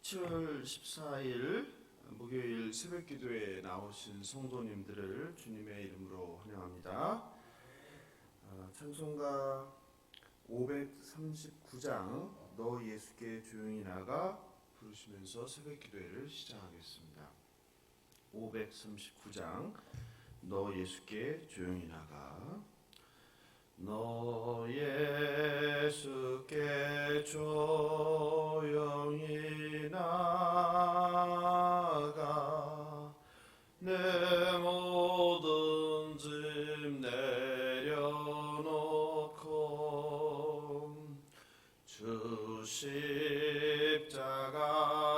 7월 14일 목요일 새벽기도에 나오신 성도님들을 주님의 이름으로 환영합니다. 찬송가 539장 너 예수께 조용히 나가 부르시면서 새벽기도회를 시작하겠습니다. 539장 너 예수께 조용히 나가. 너 예수께 조용히 나가 내 모든 짐 내려놓고 주 십자가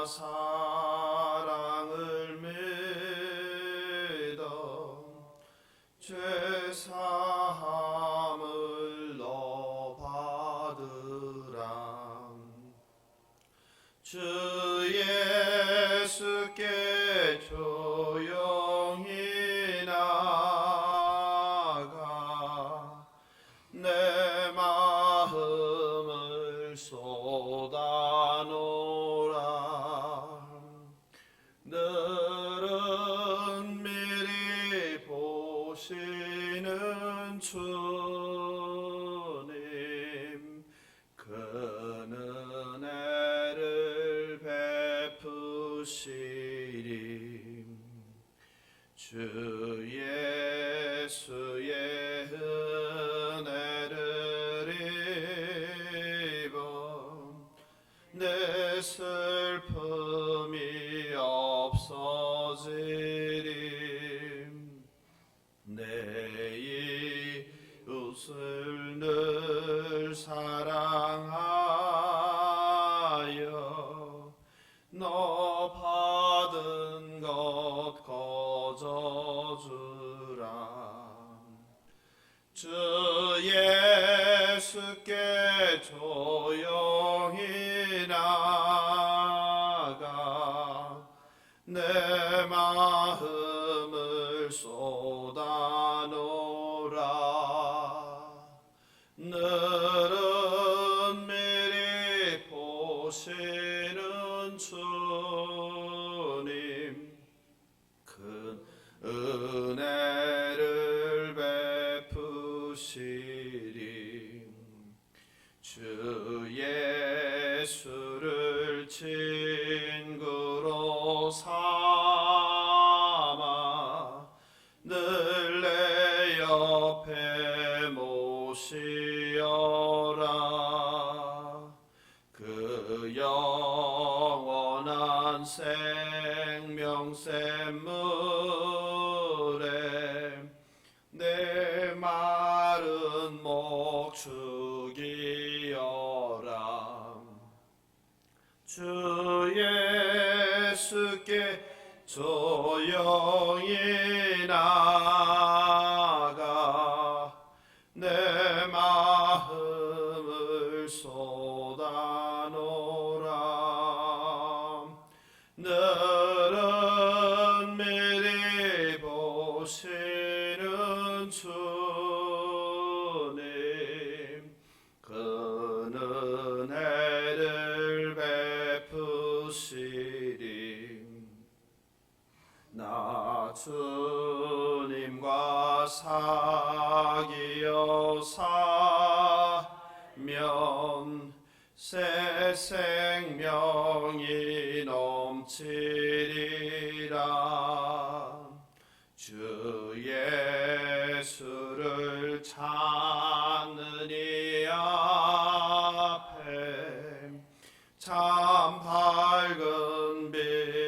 사랑을 믿어 죄사함을 너 받으라. 주 예수께 조용히 나가 내 마음을 쏟아놓으라. 늘은 미리 보시는 주님 큰 은혜를 베푸시리. 주 예수의 은혜를 입어 내 슬픔이 없어지리. 내 이웃을 늘 사랑하여 너 받은 것 거저주라. 주 예수께 조용히 나가 내 마음을 쏟아놓으라. 늘은 미리 보시는 주님 큰 은혜를 베푸시리. 주 예수를 친구로 삼아 늘 내 옆에 모시어라. 그 영원한 생명샘물에 내 마른 목 죽이어라. 주 예수께 조용히 나가 내 마음을 쏟아놓으라. 늘은 미리 보시는 주님 큰 은혜를 베푸시리. 나 주님과 사귀어 사면 새 생명이 넘치리라. 주 예수를 찾는 이 앞에 참 밝은 빛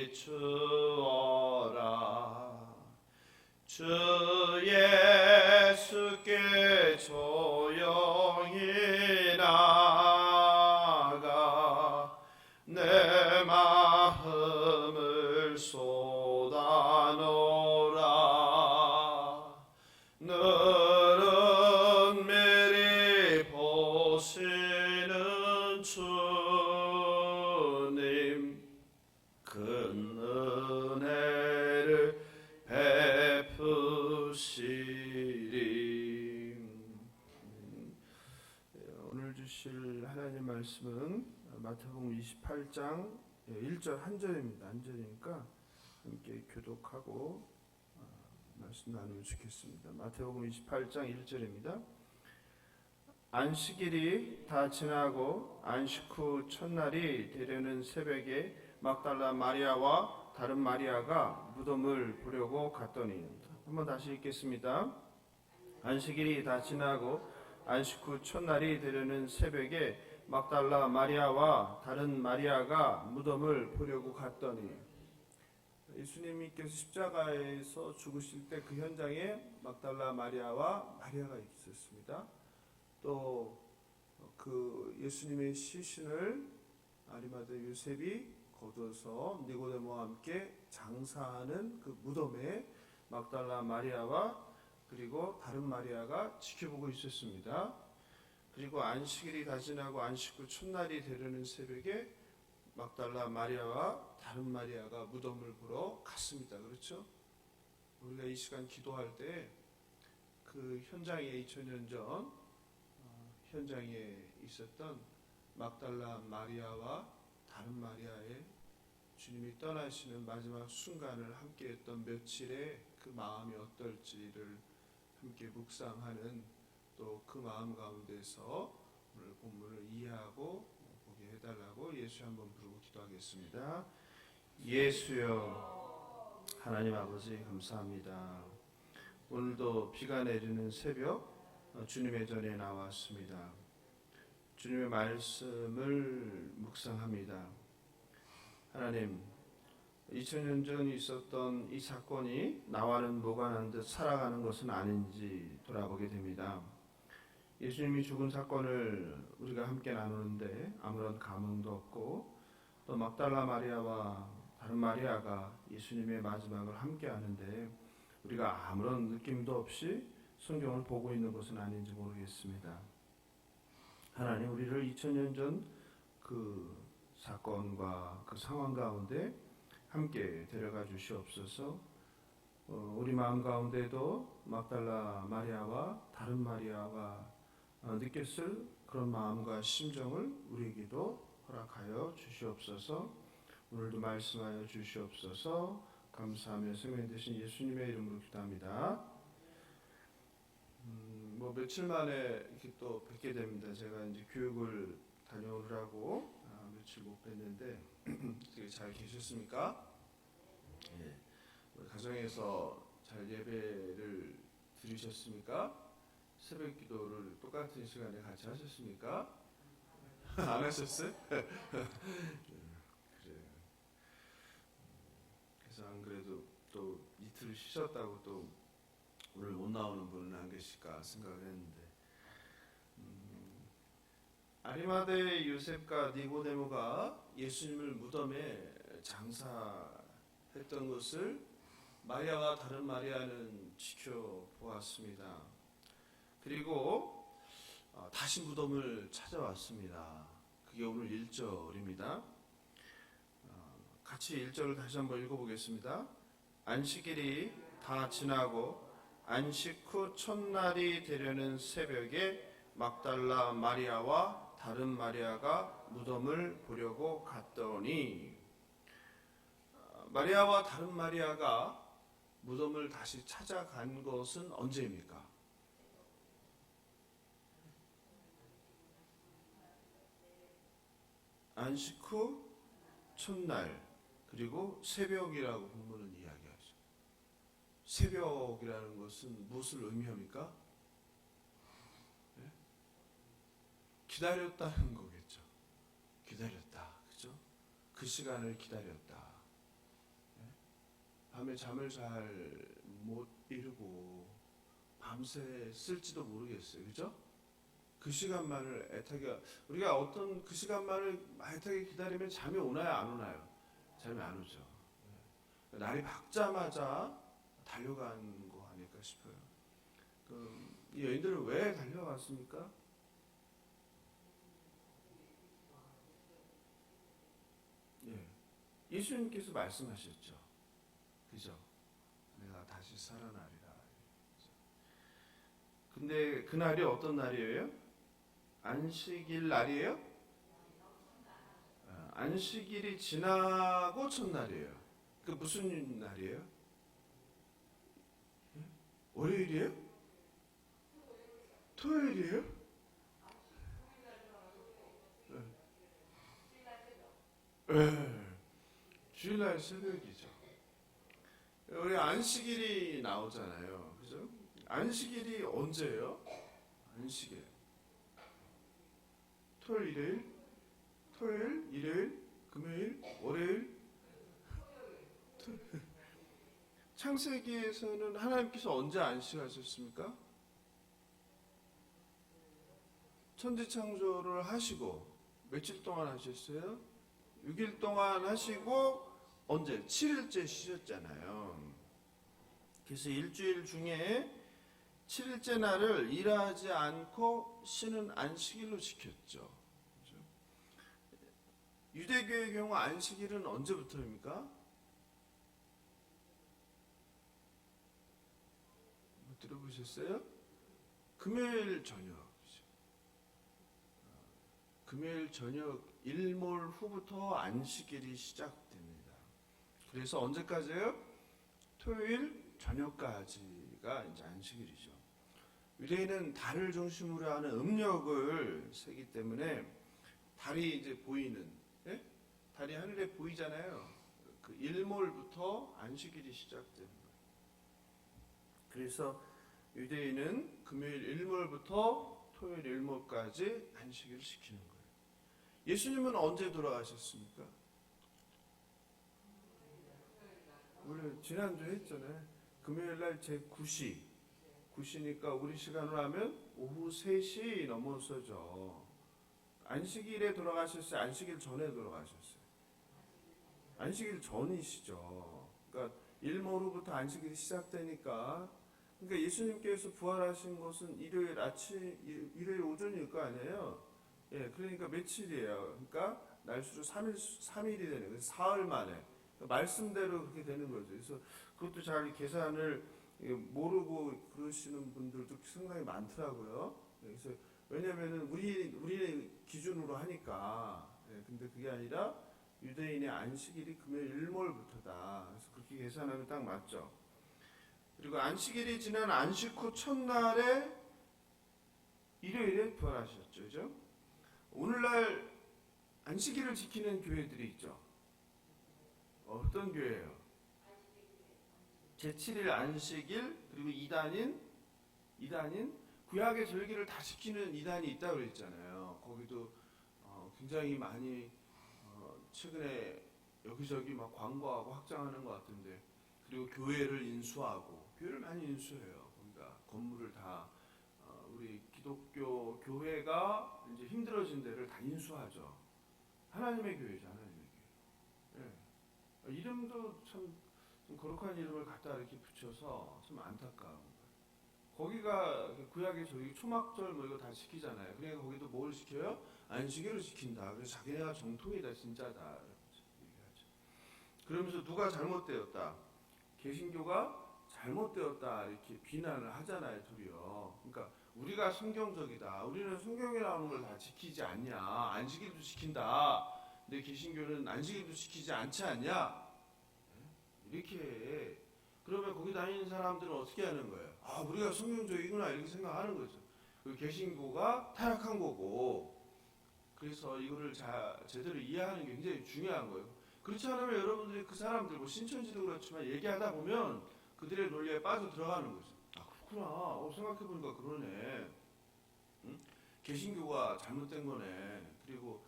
비추어라. 주 예수께 조용히 나가 내 마음을 쏟아놓으라. 늘은 미리 보시는 주님 큰 은혜를 베푸시리. 오늘 주실 하나님 말씀은 마태복음 28장 1절 한 절입니다. 한 절이니까 함께 교독하고 말씀 나누면 좋겠습니다. 마태복음 28장 1절입니다. 안식일이 다 지나고 안식 후 첫날이 되려는 새벽에 막달라 마리아와 다른 마리아가 무덤을 보려고 갔더니. 한번 다시 읽겠습니다. 안식일이 다 지나고 안식 후 첫날이 되려는 새벽에 막달라 마리아와 다른 마리아가 무덤을 보려고 갔더니. 예수님께서 십자가에서 죽으실 때 그 현장에 막달라 마리아와 마리아가 있었습니다. 또 그 예수님의 시신을 아리마대 요셉이 거둬서 니고데모와 함께 장사하는 그 무덤에 막달라 마리아와 그리고 다른 마리아가 지켜보고 있었습니다. 그리고 안식일이 다 지나고 안식 후 첫날이 되려는 새벽에 막달라 마리아와 다른 마리아가 무덤을 보러 갔습니다. 그렇죠? 우리가 이 시간 기도할 때 그 현장에 2000년 전 현장에 있었던 막달라 마리아와 다른 마리아의 주님이 떠나시는 마지막 순간을 함께했던 며칠의 그 마음이 어떨지를 함께 묵상하는, 또 그 마음 가운데서 오늘 본문을 이해하고 보게 해달라고 예수 한번 부르고 기도하겠습니다. 예수여, 하나님 아버지 감사합니다. 오늘도 비가 내리는 새벽 주님의 전에 나왔습니다. 주님의 말씀을 묵상합니다. 하나님, 2000년 전 있었던 이 사건이 나와는 무관한 듯 살아가는 것은 아닌지 돌아보게 됩니다. 예수님이 죽은 사건을 우리가 함께 나누는데 아무런 감흥도 없고, 또 막달라 마리아와 다른 마리아가 예수님의 마지막을 함께 하는데 우리가 아무런 느낌도 없이 성경을 보고 있는 것은 아닌지 모르겠습니다. 하나님, 우리를 2000년 전 그 사건과 그 상황 가운데 함께 데려가 주시옵소서. 우리 마음 가운데도 막달라 마리아와 다른 마리아가 느꼈을 그런 마음과 심정을 우리에게도 허락하여 주시옵소서. 오늘도 말씀하여 주시옵소서. 감사하며 성령 되신 예수님의 이름으로 기도합니다. 며칠 만에 이렇게 또 뵙게 됩니다. 제가 이제 교육을 다녀오느라고 며칠 못 뵀는데 되게 잘 계셨습니까? 예. 우리 가정에서 잘 예배를 드리셨습니까? 새벽 기도를 똑같은 시간에 같이 하셨습니까? 안 하셨어요? 그래요. 그래서 안 그래도 또 이틀 쉬셨다고 또 오늘 못 나오는 분은 안 계실까 생각을 했는데, 아리마대 요셉과 니고데모가 예수님을 무덤에 장사했던 것을 마리아와 다른 마리아는 지켜보았습니다. 그리고 다시 무덤을 찾아왔습니다. 그게 오늘 1절입니다. 같이 1절을 다시 한번 읽어보겠습니다. 안식일이 다 지나고 안식 후 첫날이 되려는 새벽에 막달라 마리아와 다른 마리아가 무덤을 보려고 갔더니. 마리아와 다른 마리아가 무덤을 다시 찾아간 것은 언제입니까? 안식 후 첫날, 그리고 새벽이라고 본문은 이야기하죠. 새벽이라는 것은 무엇을 의미합니까? 네? 기다렸다는 거겠죠. 기다렸다, 그죠? 그 시간을 기다렸다. 네? 밤에 잠을 잘 못 이루고 밤새 쓸지도 모르겠어요, 그죠? 그 시간만을 애타게, 우리가 어떤 그 시간만을 애타게 기다리면 잠이 오나요, 안 오나요? 잠이 안 오죠. 날이 밝자마자 달려간 거 아닐까 싶어요. 이 여인들은 왜 달려갔습니까? 예, 예수님께서 말씀하셨죠. 그죠? 내가 다시 살아나리라. 근데 그날이 어떤 날이에요? 안식일 날이에요? 안식일이 지나고 첫날이에요. 그 무슨 날이에요? 월요일이에요? 토요일이에요? 네. 주일날 새벽이죠. 우리 안식일이 나오잖아요. 그죠? 안식일이 언제예요? 안식일. 토요일, 일요일, 금요일, 월요일. 창세기에서는 하나님께서 언제 안식하셨습니까? 천지 창조를 하시고 며칠 동안 하셨어요? 6일 동안 하시고 언제? 7일째 쉬셨잖아요. 그래서 일주일 중에 7일째 날을 일하지 않고 쉬는 안식일로 지켰죠. 그렇죠? 유대교의 경우 안식일은 언제부터입니까? 들어보셨어요? 금요일 저녁. 금요일 저녁 일몰 후부터 안식일이 시작됩니다. 그래서 언제까지요? 토요일 저녁까지가 이제 안식일이죠. 유대인은 달을 중심으로 하는 음력을 세기 때문에 달이 이제 보이는, 예? 달이 하늘에 보이잖아요. 그 일몰부터 안식일이 시작됩니다. 그래서 유대인은 금요일 일몰부터 토요일 일몰까지 안식일을 지키는 거예요. 예수님은 언제 돌아가셨습니까? 우리 지난주에 했잖아요. 금요일날 제9시 9시니까 우리 시간으로 하면 오후 3시 넘어서죠. 안식일에 돌아가셨어요? 안식일 전에 돌아가셨어요? 안식일 전이시죠. 그러니까 일몰 후부터 안식일이 시작되니까, 그러니까 예수님께서 부활하신 것은 일요일 아침, 일요일 오전일 거 아니에요. 예, 그러니까 며칠이에요. 그러니까 날수로 3일이 되는 거예요. 사흘 만에. 그러니까 말씀대로 그렇게 되는 거죠. 그래서 그것도 잘 계산을 모르고 그러시는 분들도 상당히 많더라고요. 그래서 왜냐면은 우리 기준으로 하니까. 예, 근데 그게 아니라 유대인의 안식일이 금요일 일몰부터다. 그래서 그렇게 계산하면 딱 맞죠. 그리고 안식일이 지난 안식 후 첫날에 일요일에 부활하셨죠. 그죠? 오늘날 안식일을 지키는 교회들이 있죠. 어떤 교회예요? 제7일 안식일, 그리고 이단인 구약의 절기를 다 지키는 이단이 있다고 그랬잖아요. 거기도 굉장히 많이 최근에 여기저기 막 광고하고 확장하는 것 같은데, 그리고 교회를 인수하고, 교회를 많이 인수해요. 그러니까 건물을 다 우리 기독교 교회가 이제 힘들어진 데를 다 인수하죠. 하나님의 교회죠, 하나님의 교회. 예. 이름도 참 거룩한 이름을 갖다 이렇게 붙여서 좀 안타까운 거예요. 거기가 구약의 저기 초막절 뭐 이거 다 지키잖아요. 그러니까 거기도 뭘 지켜요? 안식일을 지킨다. 그래서 자기네가 정통이다, 진짜다. 얘기하죠. 그러면서 누가 잘못되었다? 개신교가 잘못되었다 이렇게 비난을 하잖아요, 둘이요. 그러니까 우리가 성경적이다. 우리는 성경에 나오는 걸 다 지키지 않냐. 안식일도 지킨다. 근데 개신교는 안식일도 지키지 않지 않냐. 이렇게. 그러면 거기 다니는 사람들은 어떻게 하는 거예요? 아, 우리가 성경적이구나 이렇게 생각하는 거죠. 그 개신교가 타락한 거고. 그래서 이거를 제대로 이해하는 게 굉장히 중요한 거예요. 그렇지 않으면 여러분들이 그 사람들, 뭐 신천지도 그렇지만 얘기하다 보면 그들의 논리에 빠져 들어가는 거죠. 아, 그렇구나. 생각해보니까 그러네. 응? 개신교가 잘못된 거네. 그리고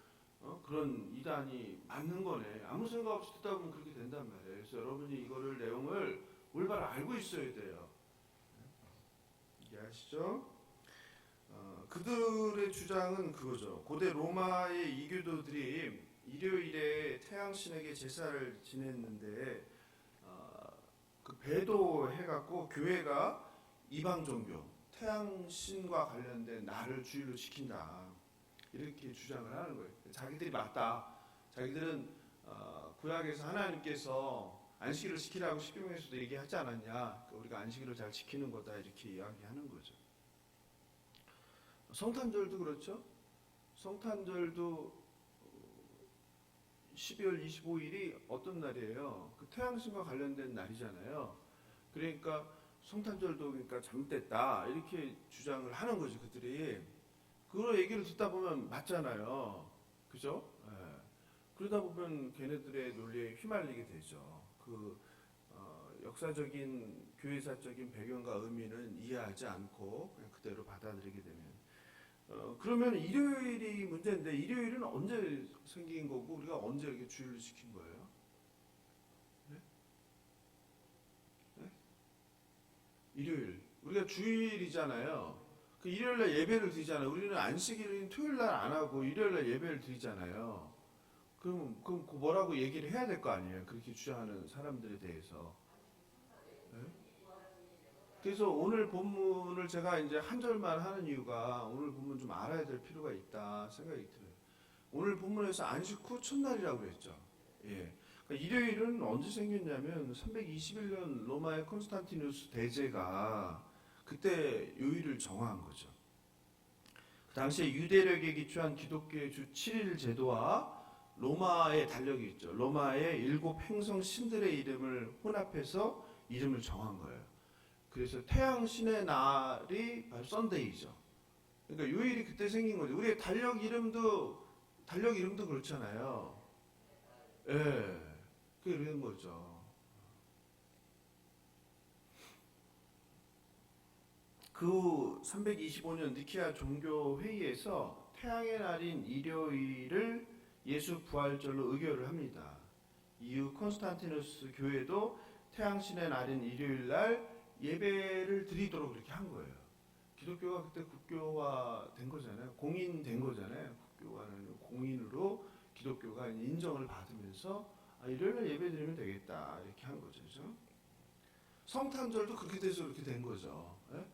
그런 이단이 맞는 거네. 아무 생각 없이 듣다 보면 그렇게 된단 말이에요. 그래서 여러분이 이거를 내용을 올바로 알고 있어야 돼요. 이해하시죠? 그들의 주장은 그거죠. 고대 로마의 이교도들이 일요일에 태양신에게 제사를 지냈는데 그 배도해갖고 교회가 이방 종교 태양신과 관련된 날을 주일로 지킨다 이렇게 주장을 하는 거예요. 자기들이 맞다. 자기들은 구약에서 하나님께서 안식일을 지키라고 십계명에서도 얘기하지 않았냐. 그러니까 우리가 안식일을 잘 지키는 거다 이렇게 이야기하는 거죠. 성탄절도 그렇죠. 성탄절도 12월 25일이 어떤 날이에요? 그 태양신과 관련된 날이잖아요. 그러니까 성탄절도 그러니까 잘못됐다 이렇게 주장을 하는 거죠, 그들이. 그런 얘기를 듣다 보면 맞잖아요, 그죠? 예. 그러다 보면 걔네들의 논리에 휘말리게 되죠. 역사적인 교회사적인 배경과 의미는 이해하지 않고 그냥 그대로 받아들이게 되면 그러면 일요일이 문제인데 일요일은 언제 생긴 거고 우리가 언제 이렇게 주일로 지킨 거예요? 네? 네? 일요일 우리가 주일이잖아요. 그 일요일날 예배를 드리잖아요. 우리는 안식일인 토요일날 안 하고 일요일날 예배를 드리잖아요. 그럼 뭐라고 얘기를 해야 될 거 아니에요? 그렇게 주장하는 사람들에 대해서. 네? 그래서 오늘 본문을 제가 이제 한 절만 하는 이유가 오늘 본문 좀 알아야 될 필요가 있다 생각이 들어요. 오늘 본문에서 안식 후 첫날이라고 그랬죠. 예. 그러니까 일요일은 언제 생겼냐면 321년 로마의 콘스탄티누스 대제가 그때 요일을 정한 거죠. 그 당시에 유대력에 기초한 기독교의 주 7일 제도와 로마의 달력이 있죠. 로마의 7 행성 신들의 이름을 혼합해서 이름을 정한 거예요. 그래서 태양 신의 날이 바로 썬데이죠. 그러니까 요일이 그때 생긴 거죠. 우리의 달력 이름도 그렇잖아요. 예, 그런 거죠. 그 325년 니케아 종교 회의에서 태양의 날인 일요일을 예수 부활절로 의결을 합니다. 이후 콘스탄티누스 교회도 태양신의 날인 일요일 날 예배를 드리도록 그렇게 한 거예요. 기독교가 그때 국교화 된 거잖아요. 공인된 거잖아요. 국교화는 공인으로 기독교가 인정을 받으면서 일요일날 예배 드리면 되겠다 이렇게 한 거죠. 그렇죠? 성탄절도 그렇게 돼서 그렇게 된 거죠. 예?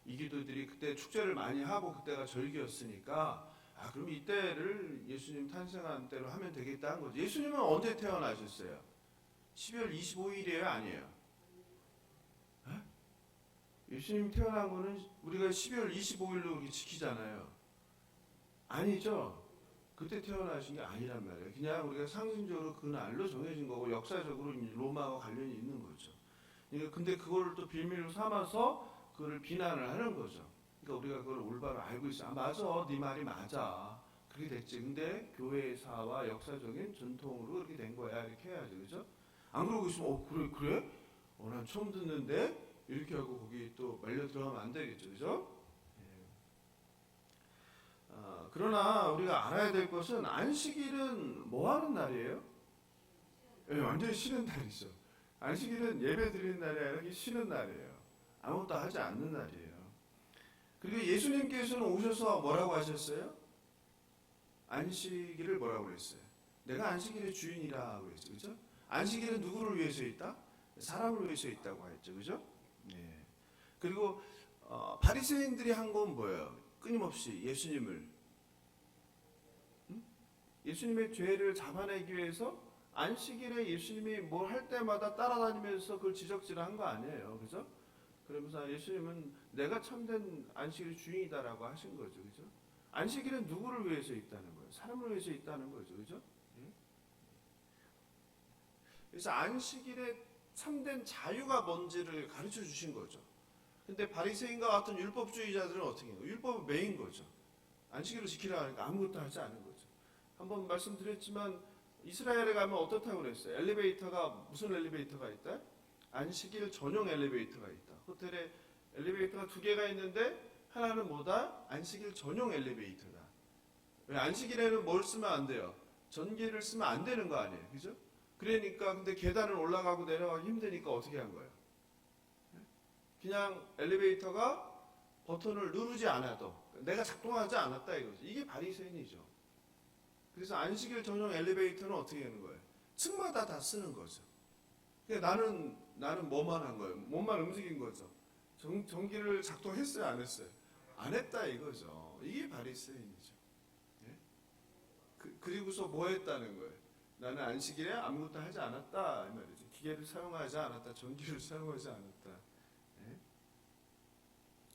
이기도들이 그때 축제를 많이 하고 그때가 절기였으니까 그럼 이때를 예수님 탄생한 때로 하면 되겠다 한 거죠. 예수님은 언제 태어나셨어요? 12월 25일이에요? 아니에요? 예수님 태어난 거는 우리가 12월 25일로 이렇게 지키잖아요. 아니죠. 그때 태어나신 게 아니란 말이에요. 그냥 우리가 상징적으로 그 날로 정해진 거고 역사적으로 로마와 관련이 있는 거죠. 근데 그걸 또 빌미로 삼아서 그걸 비난을 하는 거죠. 그러니까 우리가 그걸 올바로 알고 있어. 맞아. 네 말이 맞아. 그렇게 됐지. 근데 교회사와 역사적인 전통으로 그렇게 된 거야. 이렇게 해야지. 그죠? 안 그러고 있으면 그래? 난 처음 듣는데? 이렇게 하고 거기 또 말려 들어가면 안 되겠죠. 그죠? 그러나 우리가 알아야 될 것은 안식일은 뭐 하는 날이에요? 완전히 쉬는 날이죠. 안식일은 예배 드리는 날이 아니라 쉬는 날이에요. 아무것도 하지 않는 날이에요. 그리고 예수님께서는 오셔서 뭐라고 하셨어요? 안식일을 뭐라고 그랬어요? 내가 안식일의 주인이라고 그랬죠. 그죠? 안식일은 누구를 위해서 있다? 사람을 위해서 있다고 했죠. 그죠? 네. 그리고 바리새인들이 한 건 뭐예요? 끊임없이 예수님의 죄를 잡아내기 위해서 안식일에 예수님이 뭘 할 때마다 따라다니면서 그걸 지적질한 거 아니에요. 그죠? 그러면서 예수님은 내가 참된 안식일의 주인이다라고 하신 거죠. 그죠? 안식일은 누구를 위해서 있다는 거예요? 사람을 위해서 있다는 거죠. 그죠? 그래서 안식일에 참된 자유가 뭔지를 가르쳐 주신 거죠. 근데 바리새인과 같은 율법주의자들은 어떻게 해요? 율법을 매인 거죠. 안식일을 지키라 하니까 아무것도 하지 않은 거죠. 한번 말씀드렸지만 이스라엘에 가면 어떻다고 그랬어요? 엘리베이터가 무슨 엘리베이터가 있다? 안식일 전용 엘리베이터가 있다. 호텔에 엘리베이터가 2개가 있는데 하나는 뭐다? 안식일 전용 엘리베이터다. 왜 안식일에는 뭘 쓰면 안 돼요? 전기를 쓰면 안 되는 거 아니에요. 그죠? 그러니까 근데 계단을 올라가고 내려가기 힘드니까 어떻게 한 거예요? 그냥 엘리베이터가 버튼을 누르지 않아도 내가 작동하지 않았다 이거죠. 이게 바리새인이죠. 그래서 안식일 전용 엘리베이터는 어떻게 하는 거예요? 층마다 다 쓰는 거죠. 그러니까 나는 뭐만 한 거예요? 몸만 움직인 거죠. 전기를 작동했어요, 안 했어요? 안 했다 이거죠. 이게 바리새인이죠. 예? 그리고서 뭐 했다는 거예요? 나는 안식일에 아무것도 하지 않았다 이 말이죠. 기계를 사용하지 않았다, 전기를 사용하지 않았다. 예?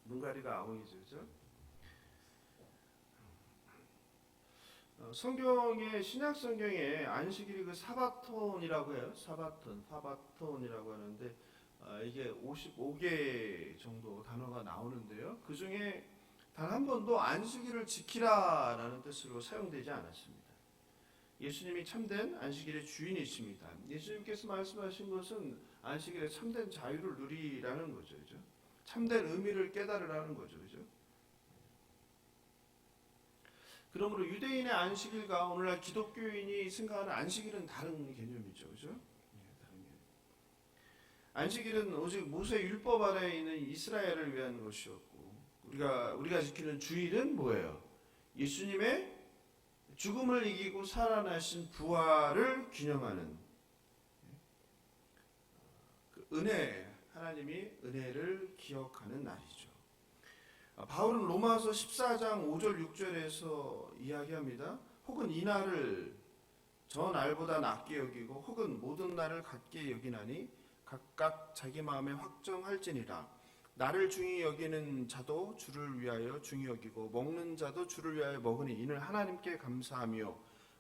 눈가리가 아웅이죠, 그죠? 성경의 신약 성경에 안식일이 그 사바톤이라고 해요. 사바톤이라고 하는데 이게 55개 정도 단어가 나오는데요. 그 중에 단 한 번도 안식일을 지키라라는 뜻으로 사용되지 않았습니다. 예수님이 참된 안식일의 주인이십니다. 예수님께서 말씀하신 것은 안식일에 참된 자유를 누리라는 거죠. 그죠? 참된 의미를 깨달으라는 거죠. 그죠? 그러므로 유대인의 안식일과 오늘날 기독교인이 생각하는 안식일은 다른 개념이죠. 그죠? 다른 개념. 안식일은 오직 모세 율법 아래에 있는 이스라엘을 위한 것이었고 우리가 지키는 주일은 뭐예요? 예수님의 죽음을 이기고 살아나신 부활을 기념하는 그 은혜, 하나님이 은혜를 기억하는 날이죠. 바울은 로마서 14장 5절 6절에서 이야기합니다. 혹은 이 날을 저 날보다 낫게 여기고 혹은 모든 날을 같게 여기나니 각각 자기 마음에 확정할지니라. 나를 중히 여기는 자도 주를 위하여 중히 여기고 먹는 자도 주를 위하여 먹으니 이는 하나님께 감사하며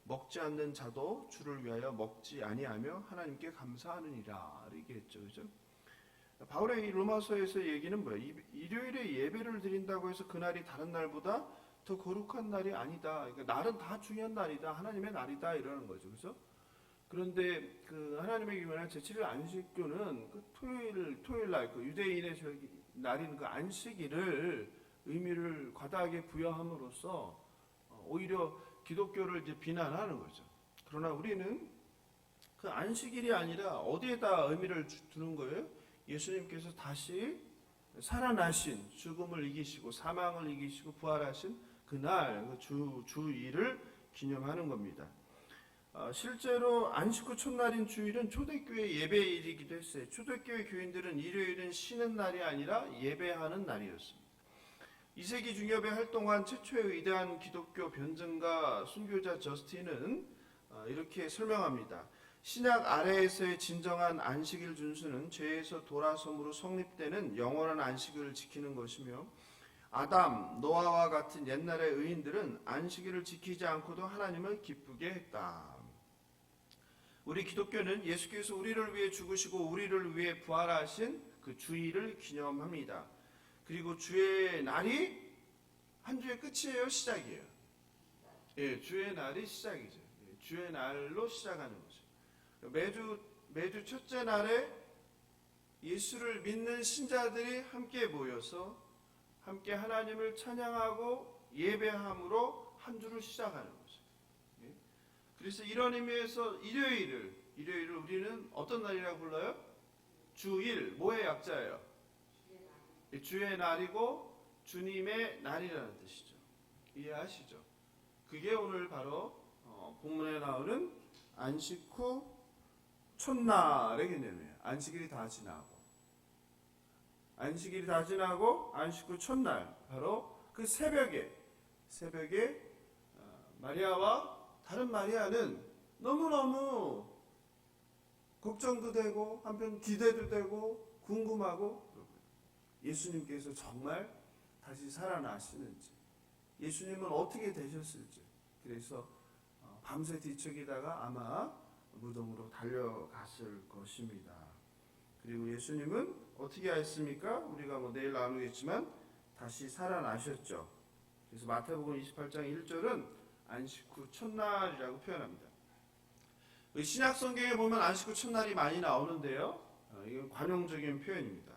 먹지 않는 자도 주를 위하여 먹지 아니하며 하나님께 감사하느니라. 이렇게 했죠. 그죠? 바울의 이 로마서에서 얘기는 뭐예요? 일요일에 예배를 드린다고 해서 그날이 다른 날보다 더 거룩한 날이 아니다. 그러니까 날은 다 중요한 날이다. 하나님의 날이다. 이러는 거죠. 그래서 그런데 그 하나님의 기원한 제7일 안식교는 그 토요일 날, 그 유대인의 날인 그 안식일을 의미를 과다하게 부여함으로써 오히려 기독교를 이제 비난하는 거죠. 그러나 우리는 그 안식일이 아니라 어디에다 의미를 두는 거예요? 예수님께서 다시 살아나신, 죽음을 이기시고 사망을 이기시고 부활하신 그날 그 주일을 기념하는 겁니다. 실제로 안식 후 첫날인 주일은 초대교회 예배일이기도 했어요. 초대교회 교인들은 일요일은 쉬는 날이 아니라 예배하는 날이었습니다. 2세기 중엽에 활동한 최초의 위대한 기독교 변증가 순교자 저스틴은 이렇게 설명합니다. 신약 아래에서의 진정한 안식일 준수는 죄에서 돌아섬으로 성립되는 영원한 안식일을 지키는 것이며 아담, 노아와 같은 옛날의 의인들은 안식일을 지키지 않고도 하나님을 기쁘게 했다. 우리 기독교는 예수께서 우리를 위해 죽으시고 우리를 위해 부활하신 그 주일을 기념합니다. 그리고 주의 날이 한 주의 끝이에요? 시작이에요? 예, 주의 날이 시작이죠. 주의 날로 시작하는 거죠. 매주 첫째 날에 예수를 믿는 신자들이 함께 모여서 함께 하나님을 찬양하고 예배함으로 한 주를 시작하는 거죠. 그래서 이런 의미에서 일요일을 우리는 어떤 날이라고 불러요? 주일, 뭐의 약자예요? 주의 날이고 주님의 날이라는 뜻이죠. 이해하시죠? 그게 오늘 바로 본문에 나오는 안식 후 첫날의 개념이에요. 안식일이 다 지나고 안식 후 첫날, 바로 그 새벽에 마리아와 다른 마리아는 너무너무 걱정도 되고 한편 기대도 되고 궁금하고, 예수님께서 정말 다시 살아나시는지, 예수님은 어떻게 되셨을지, 그래서 밤새 뒤척이다가 아마 무덤으로 달려갔을 것입니다. 그리고 예수님은 어떻게 하셨습니까? 우리가 내일 나누겠지만 다시 살아나셨죠. 그래서 마태복음 28장 1절은 안식 후 첫날이라고 표현합니다. 신약 성경에 보면 안식 후 첫날이 많이 나오는데요. 이건 관용적인 표현입니다.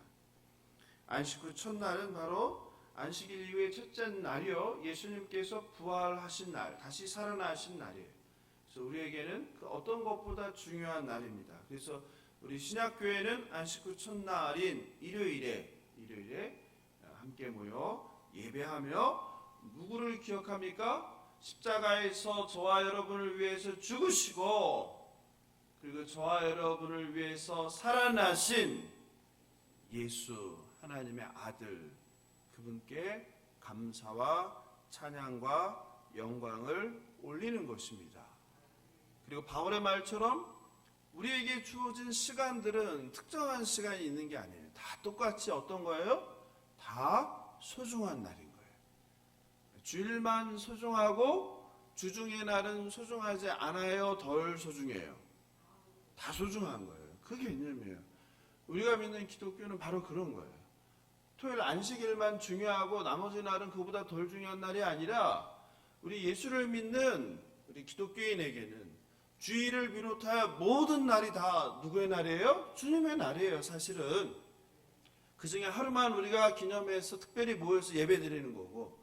안식 후 첫날은 바로 안식일 이후의 첫째 날이요, 예수님께서 부활하신 날, 다시 살아나신 날이에요. 그래서 우리에게는 그 어떤 것보다 중요한 날입니다. 그래서 우리 신약교회는 안식 후 첫날인 일요일에 함께 모여 예배하며 누구를 기억합니까? 십자가에서 저와 여러분을 위해서 죽으시고 그리고 저와 여러분을 위해서 살아나신 예수, 하나님의 아들, 그분께 감사와 찬양과 영광을 올리는 것입니다. 그리고 바울의 말처럼 우리에게 주어진 시간들은 특정한 시간이 있는 게 아니에요. 다 똑같이 어떤 거예요? 다 소중한 날인 거예요. 주일만 소중하고 주중의 날은 소중하지 않아요? 덜 소중해요? 다 소중한 거예요. 그 개념이에요. 우리가 믿는 기독교는 바로 그런 거예요. 토요일 안식일만 중요하고 나머지 날은 그보다 덜 중요한 날이 아니라 우리 예수를 믿는 우리 기독교인에게는 주일을 비롯하여 모든 날이 다 누구의 날이에요? 주님의 날이에요. 사실은 그 중에 하루만 우리가 기념해서 특별히 모여서 예배드리는 거고,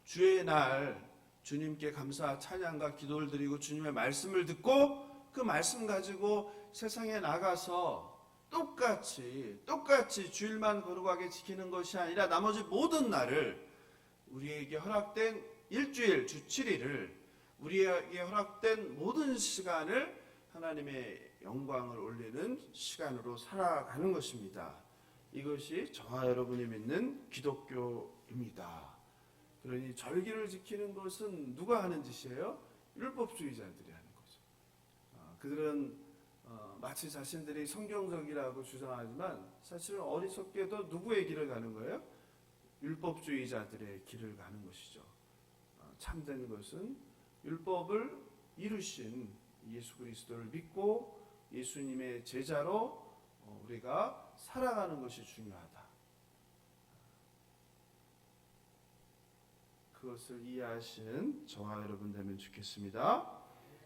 주의 날 주님께 감사 찬양과 기도를 드리고 주님의 말씀을 듣고 그 말씀 가지고 세상에 나가서 똑같이 주일만 거룩하게 지키는 것이 아니라 나머지 모든 날을, 우리에게 허락된 일주일 주 7일을, 우리에게 허락된 모든 시간을 하나님의 영광을 올리는 시간으로 살아가는 것입니다. 이것이 저와 여러분이 믿는 기독교입니다. 그러니 절기를 지키는 것은 누가 하는 짓이에요? 율법주의자들이 하는 거죠. 그들은 마치 자신들이 성경적이라고 주장하지만 사실은 어리석게도 누구의 길을 가는 거예요? 율법주의자들의 길을 가는 것이죠. 참된 것은 율법을 이루신 예수 그리스도를 믿고 예수님의 제자로 우리가 살아가는 것이 중요하다. 그것을 이해하시는 저와 여러분 되면 좋겠습니다.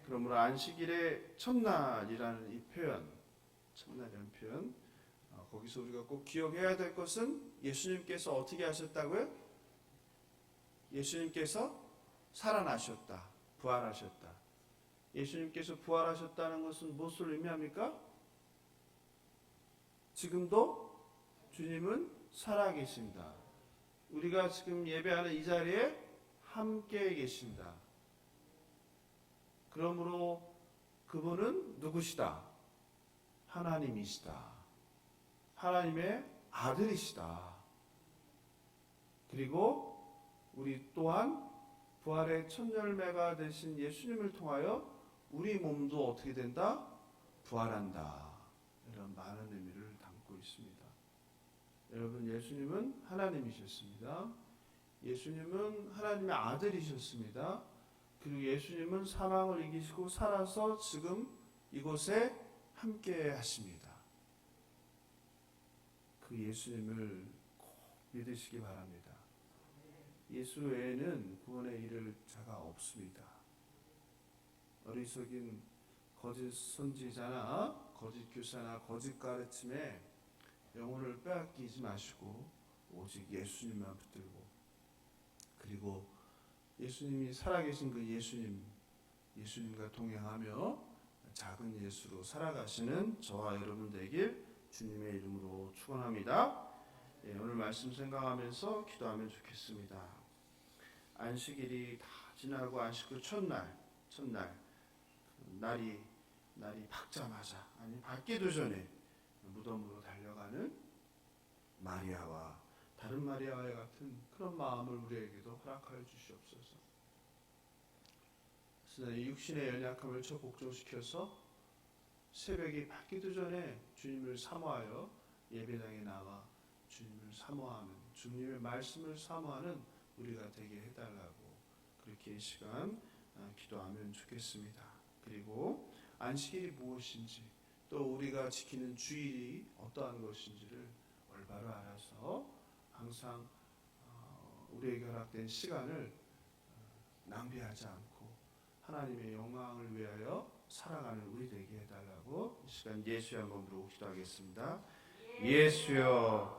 그러므로 안식일의 첫날이라는 이 표현, 첫날이라는 표현, 거기서 우리가 꼭 기억해야 될 것은 예수님께서 어떻게 하셨다고요? 예수님께서 살아나셨다, 부활하셨다. 예수님께서 부활하셨다는 것은 무엇을 의미합니까? 지금도 주님은 살아계신다. 우리가 지금 예배하는 이 자리에 함께 계신다. 그러므로 그분은 누구시다? 하나님이시다. 하나님의 아들이시다. 그리고 우리 또한 부활의 첫 열매가 되신 예수님을 통하여 우리 몸도 어떻게 된다? 부활한다. 이런 많은 의미를 담고 있습니다. 여러분, 예수님은 하나님이셨습니다. 예수님은 하나님의 아들이셨습니다. 그리고 예수님은 사망을 이기시고 살아서 지금 이곳에 함께 하십니다. 그 예수님을 꼭 믿으시기 바랍니다. 예수 외에는 구원에 이를 자가 없습니다. 어리석인 거짓 선지자나 거짓 교사나 거짓 가르침에 영혼을 빼앗기지 마시고 오직 예수님만 붙들고, 그리고 예수님이 살아계신 그 예수님과 동행하며 작은 예수로 살아가시는 저와 여러분 되길 주님의 이름으로 축원합니다. 오늘 말씀 생각하면서 기도하면 좋겠습니다. 안식일이 다 지나고 안식일 첫날 날이 밝자마자, 아니 밝기도 전에 무덤으로 달려가는 마리아와 다른 마리아와 같은 그런 마음을 우리에게도 허락하여 주시옵소서. 육신의 연약함을 복종시켜서 새벽이 밝기도 전에 주님을 사모하여 예배당에 나와 주님을 사모하는, 주님의 말씀을 사모하는 우리가 되게 해달라고 그렇게 이 시간 기도하면 좋겠습니다. 그리고 안식일이 무엇인지, 또 우리가 지키는 주일이 어떠한 것인지를 올바로 알아서 항상 우리에게 허락된 시간을 낭비하지 않고 하나님의 영광을 위하여 살아가는 우리 되게 해달라고 이 시간 예수의 한번 부르고 기도하겠습니다. 예수여